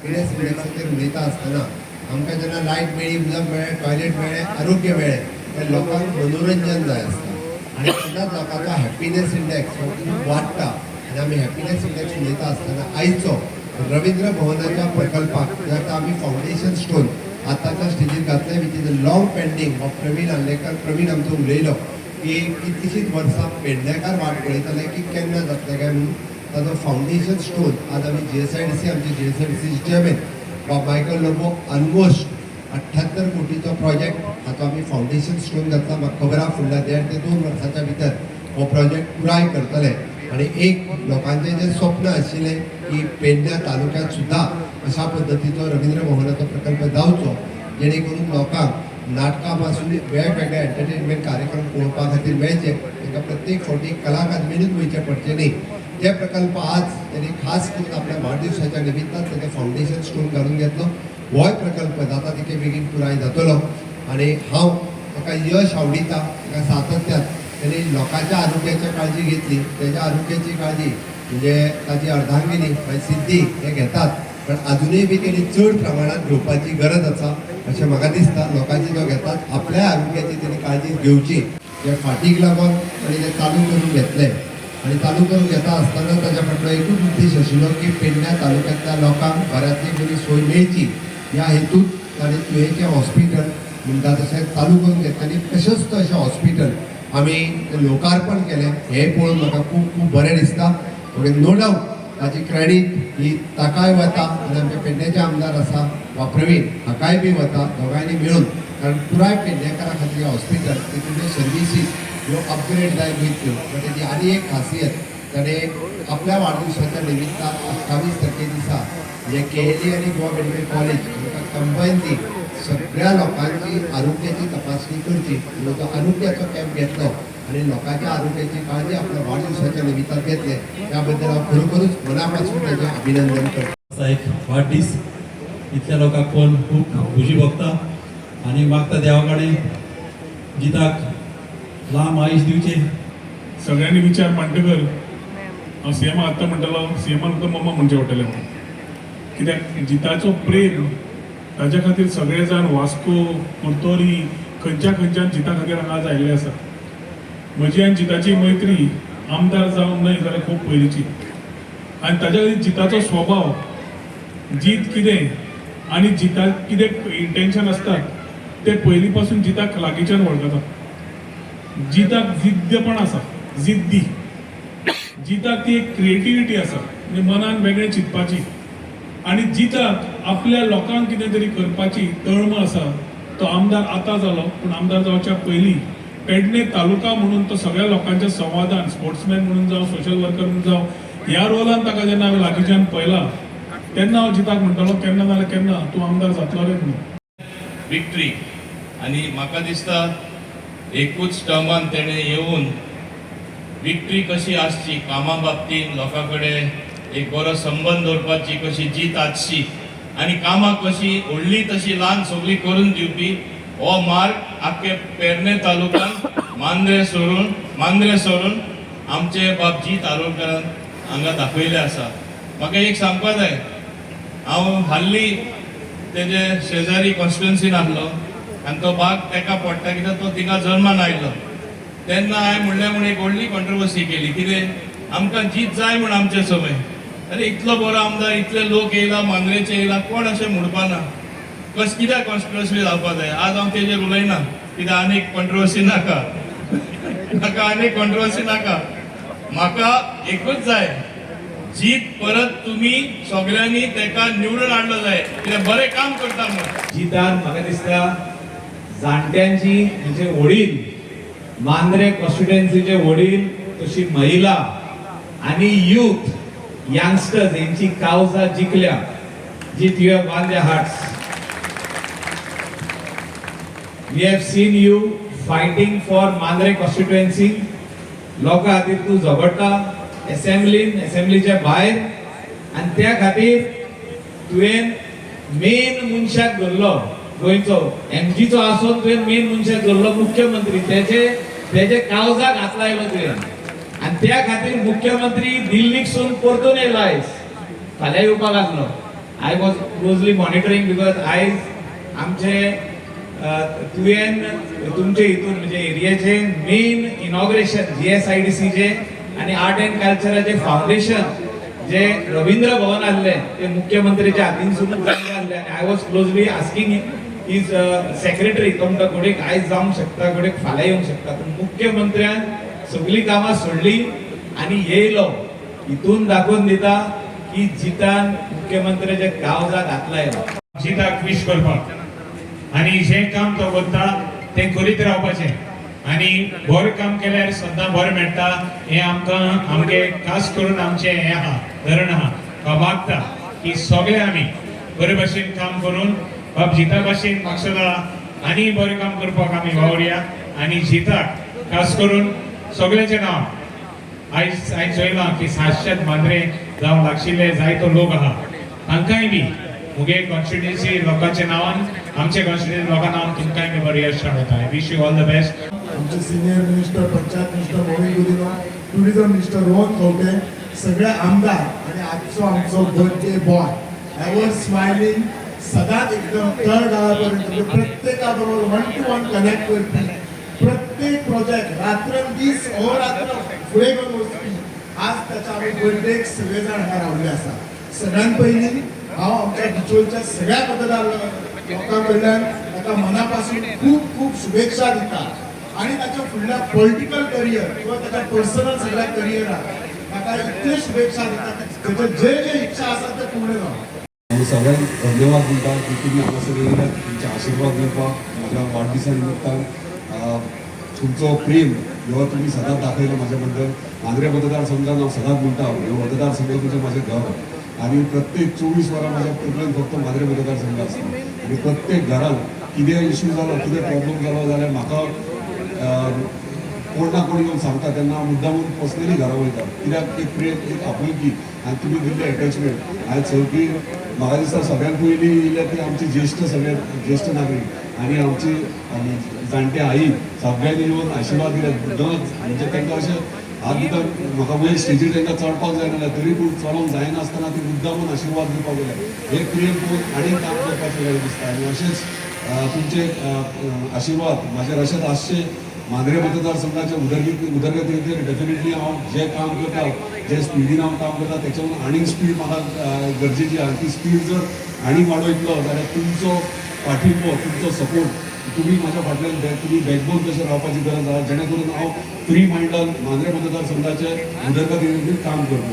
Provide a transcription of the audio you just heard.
Happiness इंडेक्साचेर उलयता आसतना आमकां जेन्ना लायट मेळ्ळी, उदक मेळ्ळें, टॉयलेट मेळ्ळें, आरोग्य मेळ्ळें, त्या लोकांक मनोरंजन जाय आसता आनी तेन्नाच लोकांचो हॅपीनेस इंडेक्स हो खूब वाडटा. आनी आमी हॅपीनेस इंडेक्स उलयता आसतना आयचो रवींद्र भवनाच्या प्रकल्पाक जेका आमी फावंडेशन स्टोन आतांच्या स्टेजीर घातले, which is a long pending of Praveen Arlekar. Praveen आमचो उलयलो की कितलीशींच वर्सां पेडणेकार वाट पळयताले की केन्ना जातलें काय म्हणून. ताजो फावंडेशन स्टोन आज आमी GSIDC आमचे GSIDC chairman Michael Lobo almost 78 कोटीचो प्रोजेक्ट हाचो आमी फावंडेशन स्टोन घातला. म्हाका खबर आहा फुडल्या 1.5 ते 2 वर्सांच्या भितर हो प्रोजेक्ट पुराय करतले. आणि एक लोकांचें जें स्वप्न आशिल्लें की पेडण्या तालुक्यांत सुद्दां अशा पद्दतीचो रवींद्र भवनाचो प्रकल्प जावचो जेणे करून लोकांक नाटकां पासून वेगवेगळे एंटरटेनमेंट कार्यक्रम पळोवपा खातीर मेळचे, तांकां प्रत्येक फावटी कला अकादमीनूच वयचें पडचें न्ही. ते प्रकल्प आज त्यांनी खास करून आपल्या वाडदिवसाच्या निमित्तान तेजे फावंडेशन स्टोन घालून घेतलो. होय प्रकल्प जाता तितके बेगीन पुराय जातलो आनी हांव ताका यश आवडीता. ताका सातत्यान त्यांनी लोकांच्या आरोग्याची काळजी घेतली, त्याच्या आरोग्याची काळजी म्हणजे ताची अर्धांगिनी सिद्धी हे घेतात, पण अजूनही बी त्यांनी चड प्रमाणात घेवपाची गरज आसा अशें म्हाका दिसता. लोकांची जो घेतात आपल्या आरोग्याची त्यांनी काळजी घेवची. जे फाटीक लागून तांणी ते चालू करून घेतले आणि चालू करून घेता आसतना ताच्या फाटलो एकूच उद्देश आशिल्लो की पेडण्या तालुक्यांतल्या लोकांक बऱ्यांतली बरी सोय मेळची ह्या हेतून ताणें तुयेचें हॉस्पिटल म्हणटा तशें चालू करून घेतलें आनी प्रशस्त अशें हॉस्पिटल आमी लोकार्पण केलें. हें पळोवन म्हाका खूब खूब बरें दिसता. नो डावट ताची क्रेडीट ही ताकाय वता आनी आमचे पेडण्याचे आमदार आसा वा प्रवीण हाकाय बी वता, दोगांयनी मेळून. कारण पुराय पेडणेकारा खातीर हॉस्पिटल तितूंतल्यो सर्विसीस ह्यो अपग्रेड जायत वयतल्यो. पण तेजी आनी एक खासियत ताणें आपल्या वाडदिवसाच्या निमित्तान 28 तारखे दिसा जे KLE आनी गोवा मेडिकल कॉलेज कंबायनली सगळ्या लोकांची आरोग्याची तपासणी करची म्हणून तो आरोग्याचो कॅम्प घेतलो आणि लोकांच्या आरोग्याची काळजी आपल्या वाढदिवसाच्या निमित्तान घेतले. त्याबद्दल हांव खरोखरूच मनापासून ताचें अभिनंदन करता. एक वाढदीस इतल्या लोकांक पळोवन खूब खुशी भोगता आनी मागता देवा कडेन जिताक लांब आयुश दिवचें. सगळ्यांनी विचार मांडटकर हांव CM आतां म्हणटलो CMान तो मम्मा म्हणचें पडटलें, कित्याक जिताचो प्रेम ताच्या खातीर सगळे जाण वास्को कुर्तोरी खंयच्यान जिता खातीर हांगा आज आयिल्ले आसा. म्हजी आनी जिताची मैत्री आमदार जावन न्हय जाल्यार खूब पयलींची. आनी ताच्या खातीर जिताचो स्वभाव, जीत कितें आनी जिताक कितें इंटेंशन आसतात ते पयलीं पासून जिताक लागींच्यान वळखता. जिताक जिद्दपण आसा, जिद्दी. जिताक ती एक क्रिएटिविटी आसा म्हणजे मनान वेगळें चिंतपाची आनी जिताक आपल्या लोकांक कितें तरी करपाची तळम आसा. तो आमदार आतां जालो पूण आमदार जावच्या पयलीं पेडणे तालुका म्हणून तो सगळ्या लोकांच्या संवादान स्पोर्ट्समॅन म्हणून जावं सोशल वर्कर म्हणून जावं ह्या रोलान ताका जेन्ना हांवें लागींच्यान पळयलां तेन्ना हांव जिताक म्हणटालो केन्ना नाल्यार केन्ना तूं आमदार जातलो रे म्हणून. विक्ट्री आनी म्हाका दिसता एकूच टर्मान तेणें येवन विक्ट्री कशी आसची कामा बाबतींत लोकां कडेन एक बरो संबंद दवरपाची, कशी जीत आसची आनी कामां कशी व्हडली तशी ल्हान सगळी करून दिवपी हो मार्ग आख्खे पेडणे तालुक्यात मांद्रे सोडून आमचे बाब जीत आरोलकरान हांगा दाखयले आसा. म्हाका एक सांगपा जाय, हांव हाल्ली तेजे शेजारी कॉन्स्टिट्युएन्सीन आहलो आनी तो भाग तेका पडटा कित्याक तो थिंगा जल्मान आयलो. तेन्ना हांवें म्हणलें म्हूण एक व्हडली कॉन्ट्रोवर्सी केली. कितें आमकां जीत जाय म्हूण आमचे समय. अरे इतलो बरो आमदार, इतले लोक येयला, मांद्रेचे येयला, कोण अशें म्हणपाना. कित्याक कॉन्स्टिट्युएन्सी जावपा जाय. आज हांव तेजेर उलयना कित्याक आनीक कॉन्ट्रोवर्सी नाका, आनीक कॉन्ट्रोवर्सी नाका. म्हाका एकूच जाय, जीत परत तुमी सगळ्यांनी तेका निवडून हाडलो जाय कित्याक बरें काम करता म्हणून. जितान म्हाका दिसता जाणट्यांची म्हणजे वडील मांद्रे कॉन्स्टिट्युएन्सीचे वडील तशी महिला आणि यूथ यंगस्टर्स यांची कावजा जिंकल्या. जीत you have won their hearts. We have seen you fighting for Mandrem constituency. लोकां खातीर तूं झगडटा असेंब्लीच्या भायर आनी त्या खातीर तुवें मेन मनशाक धरलो गोंयचो MGचो आसून तुवें मेन मनशाक धरलो मुख्यमंत्री. तेजे काळजाक हात लायलो तुवें आनी त्या खातीर मुख्यमंत्री दिल्लीकसून परतून येयलो आयज. फाल्यां येवपाक लागलो I was closely monitoring because आमचे तुवें तुमचे हितून म्हणजे एरियाचे मेन इनॉग्रेशन GSIDC चे आणि आर्ट अँड कल्चराचे फाउंडेशन जे रवींद्र भवन आसले ते मुख्यमंत्रीच्या हातीन सुद्दां जाल्ले आसले आनी I was closely asking is secretary तो म्हणटा घोडीक आयज जावंक शकता घोडीक फाल्यां येवंक शकता पण मुख्यमंत्र्यान सगळी कामां सोडली आनी येयलो हितून दाखोवन दिता की जितान मुख्यमंत्र्याचे गांवजा घातलाय जिताक विश करपाक आणि जे काम तो करता ते करीत रावपाचें आणि बरें काम केल्यार सदां बरें मेळटा हें आमकां आमगे खास करून आमचें हें आहा धरण आहा हांव मागता की सगळे आमी बरे भाशेन काम करून बाब जिता भाशेन म्हाका सदां आनी बरें काम करपाक आमी वावरया आणि जिताक खास करून सगळ्यांचें नांव आयज चोयलां की 700 मांद्रे जावं लागशिल्ले जायतो लोक आहा तांकांय बी मुगे कॉन्स्टिट्युएन्सी लोकांच्या नांवान आमचे कॉन्स्टिट्युएन्सी लोकां नांवान तुमकांय बी बरें यश मेळटा I wish you all the best आमचे senior minister panchayat minister Mohan Gudinho tourism minister Rohan Khaunte सगळे आमदार आणि आजचो आमचो बर्थडे बॉय एवर स्मायलिंग सदांच एकदम तळ गाळापर्यंत प्रत्येका बरोबर 1 to 1 कनेक्ट करपी प्रत्येक प्रोजेक्ट रात्रंदीस अहोरात्र फुडें घेवन वचपी आज त्याच्या आमी बर्थडेक सगळे जाण हांगा रावले आसा सगळ्यात पयलीं हांव आमच्या डिचोलच्या सगळ्या मतदार लोकां कडल्यान ताका मनापासून खूप खूप शुभेच्छा दिता आणि त्याच्या फुडल्या पॉलिटिकल करियर किंवा त्याच्या पर्सनल सगळ्या करियराक ताका इतले शुभेच्छा दिता त्याचे जे जे इच्छा आसा ते पूर्ण जावं आणि सगळ्यांक धन्यवाद दिता की तुमी हांगासर येयल्यात तुमचे आशिर्वाद दिवपाक म्हज्या वाडदिसा निमतान तुमचो प्रेम हो तुमी सदांच दाखयलो म्हाज्या बद्दल मांद्रे मतदारसंघान हांव सदांच म्हणटा हो मतदारसंघ तुमचें म्हाजें घर आणि प्रत्येक 24 वरां म्हाज्या तकलेन फक्त मांद्रे मतदारसंघ आसता आणि प्रत्येक घरान कितें इश्यू जालो कितें प्रॉब्लम जालो जाल्यार म्हाका कोण ना कोण येवन सांगता तेन्ना हांव मुद्दामून पर्सनली घरा वयता कित्याक एक प्रेम एक आपुलकी आनी तुमी दिल्ले एटॅचमेंट आयज शेवटी म्हाका दिसता सगळ्यात पयलीं येयले ती आमची सगळे ज्येश्ठ नागरीक आनी आमची जाणटे आई सगळ्यांनी येवन आशिर्वाद दिले म्हणजे तांकां अशें हात दिता म्हाका वयर स्टेजीर तांकां चडपाक जायना तरी पूण चलोवंक जायनासतना ती मुद्दामून आशिर्वाद दिवपाक गेले हे प्रेम पळोवन आनीक काम करपाचें वेळ दिसता आनी अशेंच तुमचे आशिर्वाद म्हाजेर अशेंच आसचे मांद्रे मतदारसंघाच्या उदरगतीचेर डेफिनेटली हांव जें काम करता जे स्पिडीन हांव काम करता तेच्यावरून आनीक स्पीड म्हाका गरजेची आहा ती स्पीड जर आनीक वाडयतलो जाल्यार तुमचो पाठिंबो तुमचो सपोर्ट तुमी म्हाज्या फाटल्यान तुमी बॅकबोन कशें रावपाची गरज आहा जेणे करून हांव फ्री मायंडान मांद्रे मतदारसंघाचे उदरगतीचेर काम करतलो